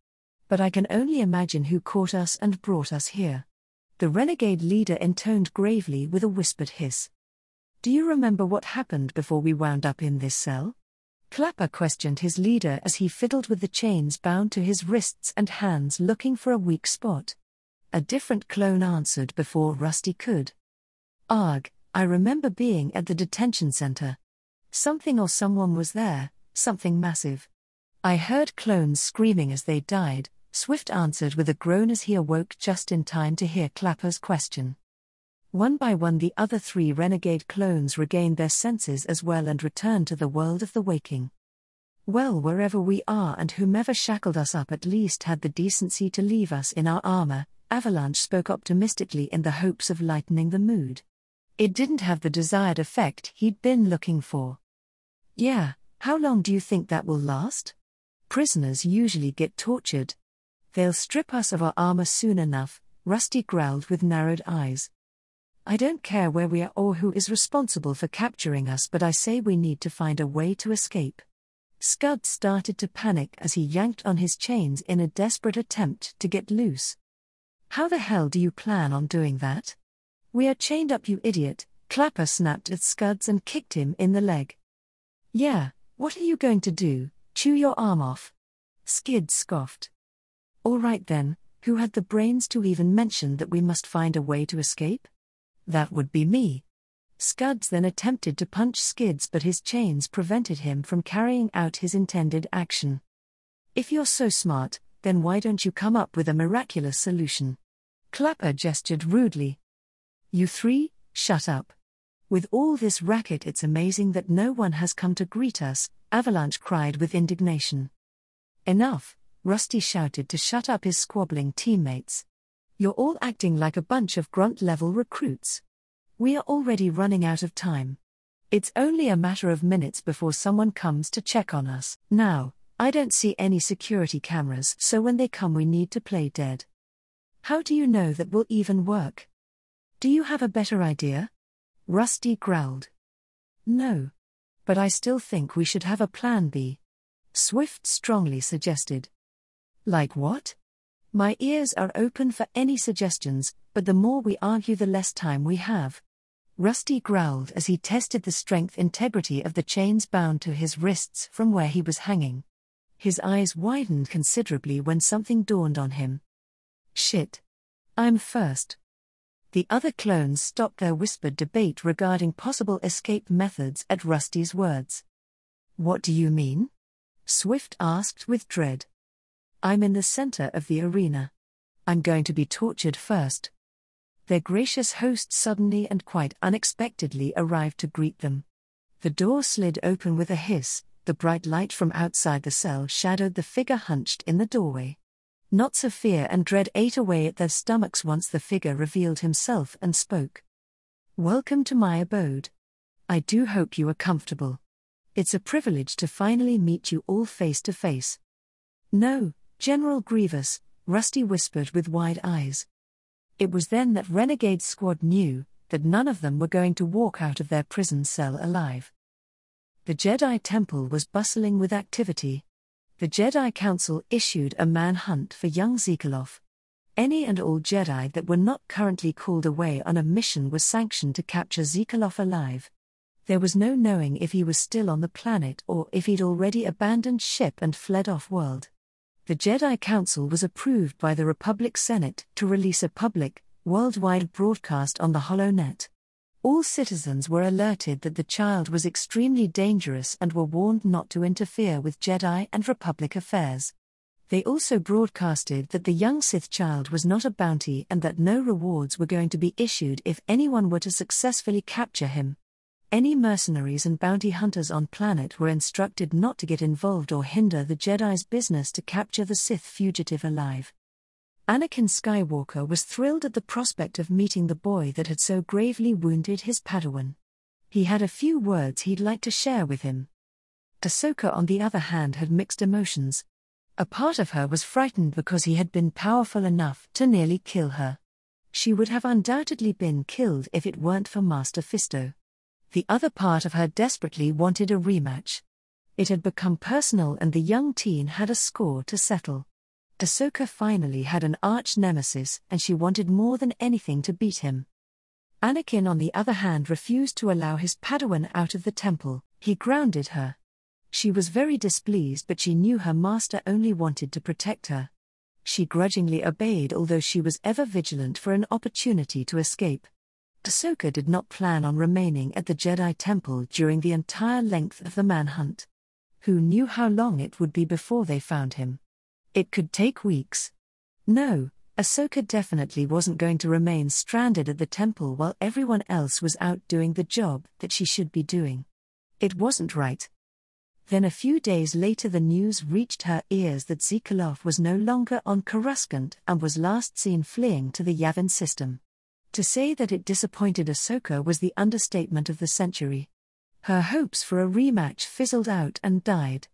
but I can only imagine who caught us and brought us here. The renegade leader intoned gravely with a whispered hiss. Do you remember what happened before we wound up in this cell? Clapper questioned his leader as he fiddled with the chains bound to his wrists and hands, looking for a weak spot. A different clone answered before Rusty could. Arg, I remember being at the detention center. Something or someone was there, something massive. I heard clones screaming as they died, Swift answered with a groan as he awoke just in time to hear Clapper's question. One by one the other 3 renegade clones regained their senses as well and returned to the world of the waking. Well, wherever we are and whomever shackled us up at least had the decency to leave us in our armor, Avalanche spoke optimistically in the hopes of lightening the mood. It didn't have the desired effect he'd been looking for. Yeah, how long do you think that will last? Prisoners usually get tortured. They'll strip us of our armor soon enough, Rusty growled with narrowed eyes. I don't care where we are or who is responsible for capturing us, but I say we need to find a way to escape. Scud started to panic as he yanked on his chains in a desperate attempt to get loose. How the hell do you plan on doing that? We are chained up, you idiot, Clapper snapped at Scuds and kicked him in the leg. Yeah, What are you going to do, chew your arm off? Skid scoffed. All right then, who had the brains to even mention that we must find a way to escape? That would be me. Scuds then attempted to punch Skids, but his chains prevented him from carrying out his intended action. If you're so smart, then why don't you come up with a miraculous solution? Clapper gestured rudely. You three, shut up. With all this racket, it's amazing that no one has come to greet us, Avalanche cried with indignation. Enough, Rusty shouted to shut up his squabbling teammates. You're all acting like a bunch of grunt-level recruits. We are already running out of time. It's only a matter of minutes before someone comes to check on us. Now, I don't see any security cameras, so when they come we need to play dead. How do you know that will even work? Do you have a better idea? Rusty growled. No. But I still think we should have a plan B. Swift strongly suggested. Like what? My ears are open for any suggestions, but the more we argue the less time we have. Rusty growled as he tested the integrity of the chains bound to his wrists from where he was hanging. His eyes widened considerably when something dawned on him. Shit. I'm first. The other clones stopped their whispered debate regarding possible escape methods at Rusty's words. What do you mean? Swift asked with dread. I'm in the center of the arena. I'm going to be tortured first. Their gracious host suddenly and quite unexpectedly arrived to greet them. The door slid open with a hiss, the bright light from outside the cell shadowed the figure hunched in the doorway. Knots of fear and dread ate away at their stomachs once the figure revealed himself and spoke. Welcome to my abode. I do hope you are comfortable. It's a privilege to finally meet you all face to face. No, General Grievous, Rusty whispered with wide eyes. It was then that Renegade Squad knew that none of them were going to walk out of their prison cell alive. The Jedi Temple was bustling with activity. The Jedi Council issued a manhunt for young Zekalov. Any and all Jedi that were not currently called away on a mission were sanctioned to capture Zekalov alive. There was no knowing if he was still on the planet or if he'd already abandoned ship and fled off-world. The Jedi Council was approved by the Republic Senate to release a public, worldwide broadcast on the HoloNet. All citizens were alerted that the child was extremely dangerous and were warned not to interfere with Jedi and Republic affairs. They also broadcasted that the young Sith child was not a bounty and that no rewards were going to be issued if anyone were to successfully capture him. Any mercenaries and bounty hunters on planet were instructed not to get involved or hinder the Jedi's business to capture the Sith fugitive alive. Anakin Skywalker was thrilled at the prospect of meeting the boy that had so gravely wounded his Padawan. He had a few words he'd like to share with him. Ahsoka, on the other hand, had mixed emotions. A part of her was frightened because he had been powerful enough to nearly kill her. She would have undoubtedly been killed if it weren't for Master Fisto. The other part of her desperately wanted a rematch. It had become personal and the young teen had a score to settle. Ahsoka finally had an arch-nemesis and she wanted more than anything to beat him. Anakin, on the other hand, refused to allow his Padawan out of the temple. He grounded her. She was very displeased, but she knew her master only wanted to protect her. She grudgingly obeyed, although she was ever vigilant for an opportunity to escape. Ahsoka did not plan on remaining at the Jedi Temple during the entire length of the manhunt. Who knew how long it would be before they found him? It could take weeks. No, Ahsoka definitely wasn't going to remain stranded at the temple while everyone else was out doing the job that she should be doing. It wasn't right. Then a few days later the news reached her ears that Zekalov was no longer on Coruscant and was last seen fleeing to the Yavin system. To say that it disappointed Ahsoka was the understatement of the century. Her hopes for a rematch fizzled out and died.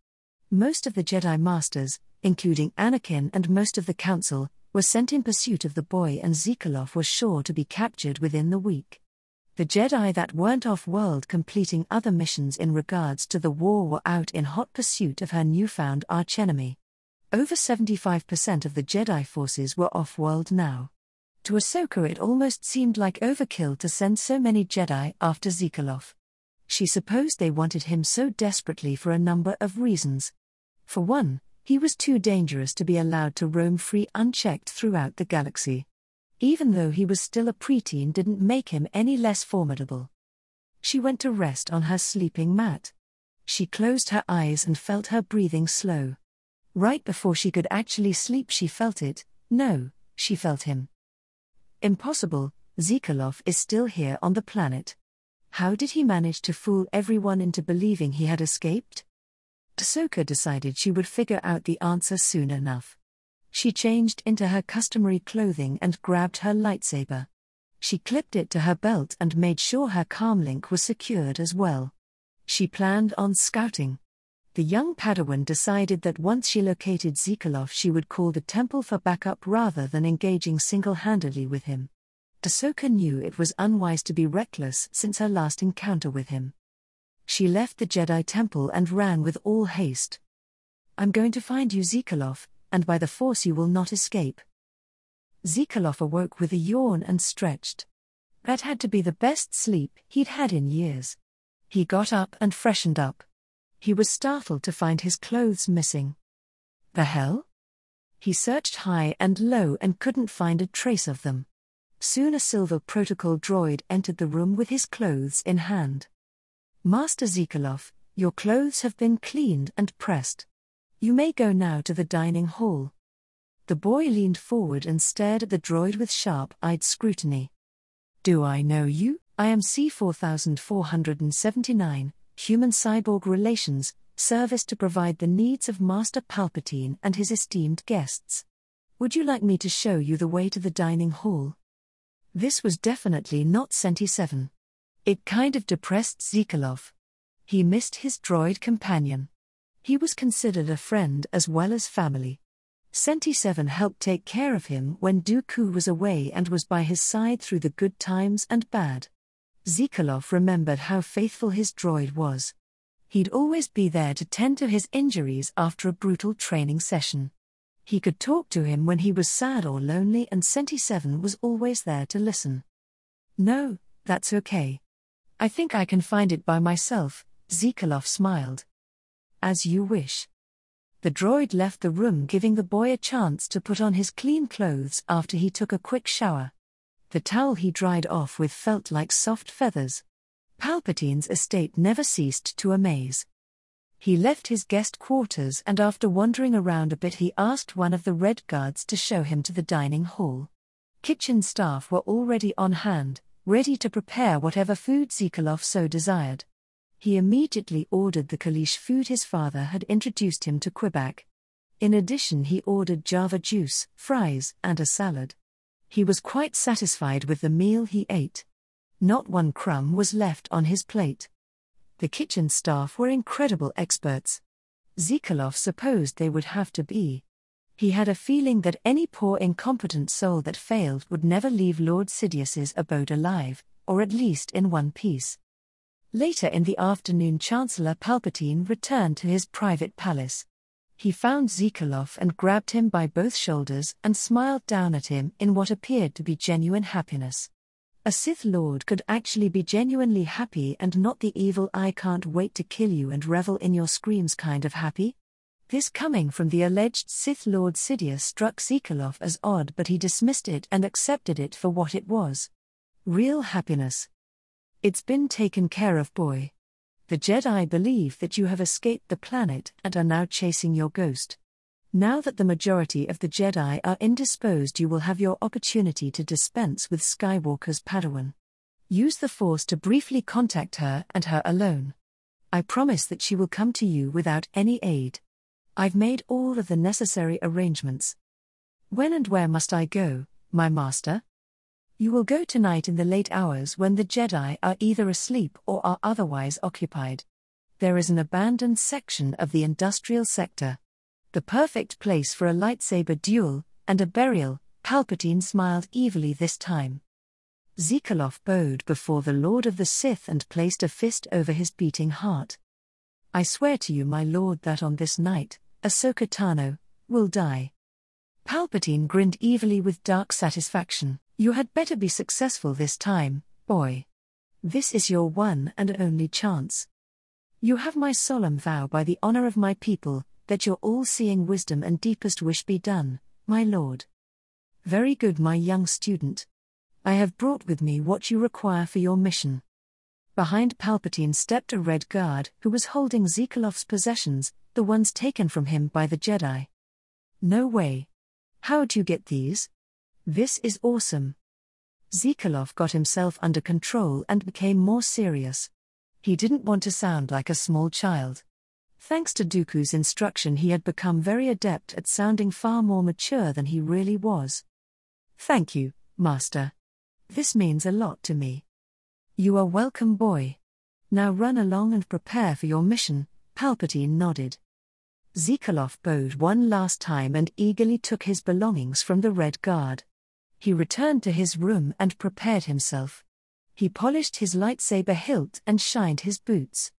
Most of the Jedi Masters, including Anakin and most of the Council, were sent in pursuit of the boy, and Zekalov was sure to be captured within the week. The Jedi that weren't off-world completing other missions in regards to the war were out in hot pursuit of her newfound archenemy. Over 75% of the Jedi forces were off-world now. To Ahsoka it almost seemed like overkill to send so many Jedi after Zekalov. She supposed they wanted him so desperately for a number of reasons. For one, he was too dangerous to be allowed to roam free unchecked throughout the galaxy. Even though he was still a preteen didn't make him any less formidable. She went to rest on her sleeping mat. She closed her eyes and felt her breathing slow. Right before she could actually sleep she felt it. No, she felt him. Impossible, Zekalov is still here on the planet. How did he manage to fool everyone into believing he had escaped? Ahsoka decided she would figure out the answer soon enough. She changed into her customary clothing and grabbed her lightsaber. She clipped it to her belt and made sure her comlink was secured as well. She planned on scouting. The young Padawan decided that once she located Zekalov she would call the temple for backup rather than engaging single-handedly with him. Ahsoka knew it was unwise to be reckless since her last encounter with him. She left the Jedi Temple and ran with all haste. "I'm going to find you, Zekalov, and by the Force you will not escape." Zekalov awoke with a yawn and stretched. That had to be the best sleep he'd had in years. He got up and freshened up. He was startled to find his clothes missing. The hell? He searched high and low and couldn't find a trace of them. Soon a silver protocol droid entered the room with his clothes in hand. "Master Zekalov, your clothes have been cleaned and pressed. You may go now to the dining hall." The boy leaned forward and stared at the droid with sharp-eyed scrutiny. "Do I know you? I am C-4479, Human-Cyborg Relations, service to provide the needs of Master Palpatine and his esteemed guests. Would you like me to show you the way to the dining hall?" This was definitely not Senti-7. It kind of depressed Zekalov. He missed his droid companion. He was considered a friend as well as family. Senti-7 helped take care of him when Dooku was away and was by his side through the good times and bad. Zekalov remembered how faithful his droid was. He'd always be there to tend to his injuries after a brutal training session. He could talk to him when he was sad or lonely and Senti-7 was always there to listen. "No, that's okay. I think I can find it by myself," Zekalov smiled. "As you wish." The droid left the room giving the boy a chance to put on his clean clothes after he took a quick shower. The towel he dried off with felt like soft feathers. Palpatine's estate never ceased to amaze. He left his guest quarters and after wandering around a bit he asked one of the Red Guards to show him to the dining hall. Kitchen staff were already on hand, ready to prepare whatever food Zekalov so desired. He immediately ordered the Kalish food his father had introduced him to Quebec. In addition he ordered Java juice, fries, and a salad. He was quite satisfied with the meal he ate. Not one crumb was left on his plate. The kitchen staff were incredible experts. Zekalov supposed they would have to be. He had a feeling that any poor incompetent soul that failed would never leave Lord Sidious's abode alive, or at least in one piece. Later in the afternoon Chancellor Palpatine returned to his private palace. He found Zekalov and grabbed him by both shoulders and smiled down at him in what appeared to be genuine happiness. A Sith Lord could actually be genuinely happy and not the evil "I can't wait to kill you and revel in your screams" kind of happy. This coming from the alleged Sith Lord Sidious struck Zekalov as odd, but he dismissed it and accepted it for what it was. Real happiness. "It's been taken care of, boy. The Jedi believe that you have escaped the planet and are now chasing your ghost. Now that the majority of the Jedi are indisposed, you will have your opportunity to dispense with Skywalker's Padawan. Use the Force to briefly contact her and her alone. I promise that she will come to you without any aid. I've made all of the necessary arrangements. When and where must I go, my master?" "You will go tonight in the late hours when the Jedi are either asleep or are otherwise occupied. There is an abandoned section of the industrial sector. The perfect place for a lightsaber duel and a burial." Palpatine smiled evilly this time. Zekalov bowed before the Lord of the Sith and placed a fist over his beating heart. "I swear to you, my lord, that on this night, Ahsoka Tano will die." Palpatine grinned evilly with dark satisfaction. "You had better be successful this time, boy. This is your one and only chance. You have my solemn vow by the honor of my people, that your all-seeing wisdom and deepest wish be done, my lord. Very good, my young student. I have brought with me what you require for your mission. Behind Palpatine stepped a red guard who was holding Zikalov's possessions, the ones taken from him by the Jedi. No way. How'd you get these? This is awesome. Zikalov got himself under control and became more serious. He didn't want to sound like a small child. Thanks to Dooku's instruction, he had become very adept at sounding far more mature than he really was. Thank you, Master. This means a lot to me. You are welcome, boy. Now run along and prepare for your mission. Palpatine nodded. Zikalov bowed one last time and eagerly took his belongings from the red guard. He returned to his room and prepared himself. He polished his lightsaber hilt and shined his boots.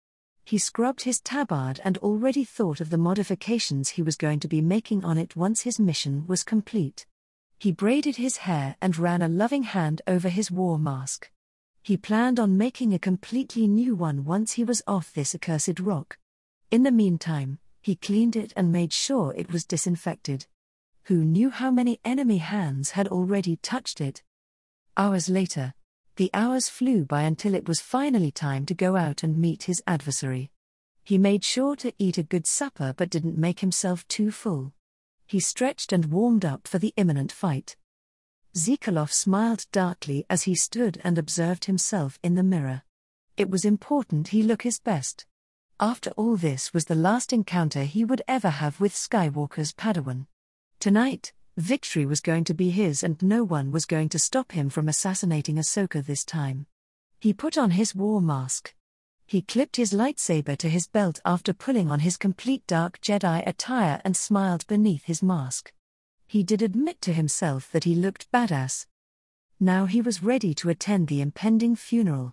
He scrubbed his tabard and already thought of the modifications he was going to be making on it once his mission was complete. He braided his hair and ran a loving hand over his war mask. He planned on making a completely new one once he was off this accursed rock. In the meantime, he cleaned it and made sure it was disinfected. Who knew how many enemy hands had already touched it? Hours later, the hours flew by until it was finally time to go out and meet his adversary. He made sure to eat a good supper but didn't make himself too full. He stretched and warmed up for the imminent fight. Zikalov smiled darkly as he stood and observed himself in the mirror. It was important he look his best. After all, this was the last encounter he would ever have with Skywalker's Padawan. Tonight, victory was going to be his and no one was going to stop him from assassinating Ahsoka this time. He put on his war mask. He clipped his lightsaber to his belt after pulling on his complete dark Jedi attire and smiled beneath his mask. He did admit to himself that he looked badass. Now he was ready to attend the impending funeral.